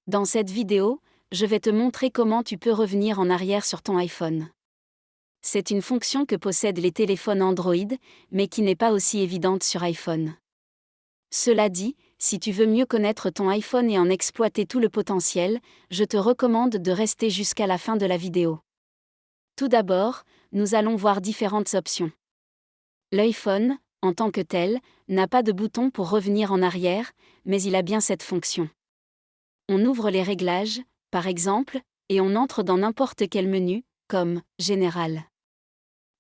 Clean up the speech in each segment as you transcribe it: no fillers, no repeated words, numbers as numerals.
Dans cette vidéo, je vais te montrer comment tu peux revenir en arrière sur ton iPhone. C'est une fonction que possèdent les téléphones Android, mais qui n'est pas aussi évidente sur iPhone. Cela dit, si tu veux mieux connaître ton iPhone et en exploiter tout le potentiel, je te recommande de rester jusqu'à la fin de la vidéo. Tout d'abord, nous allons voir différentes options. L'iPhone, en tant que tel, n'a pas de bouton pour revenir en arrière, mais il a bien cette fonction. On ouvre les réglages, par exemple, et on entre dans n'importe quel menu, comme « Général ».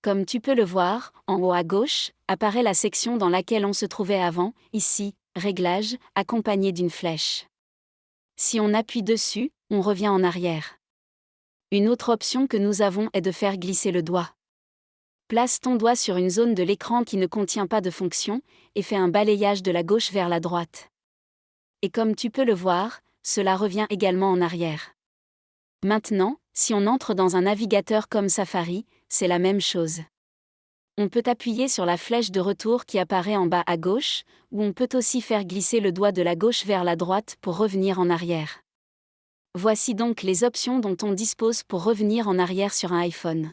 Comme tu peux le voir, en haut à gauche, apparaît la section dans laquelle on se trouvait avant, ici, Réglages, accompagné d'une flèche. Si on appuie dessus, on revient en arrière. Une autre option que nous avons est de faire glisser le doigt. Place ton doigt sur une zone de l'écran qui ne contient pas de fonction, et fais un balayage de la gauche vers la droite. Et comme tu peux le voir, cela revient également en arrière. Maintenant, si on entre dans un navigateur comme Safari, c'est la même chose. On peut appuyer sur la flèche de retour qui apparaît en bas à gauche, ou on peut aussi faire glisser le doigt de la gauche vers la droite pour revenir en arrière. Voici donc les options dont on dispose pour revenir en arrière sur un iPhone.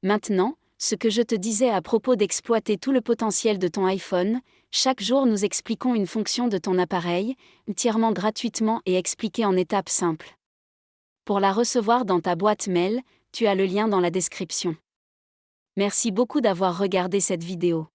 Maintenant, ce que je te disais à propos d'exploiter tout le potentiel de ton iPhone, chaque jour nous expliquons une fonction de ton appareil, entièrement gratuitement et expliquée en étapes simples. Pour la recevoir dans ta boîte mail, tu as le lien dans la description. Merci beaucoup d'avoir regardé cette vidéo.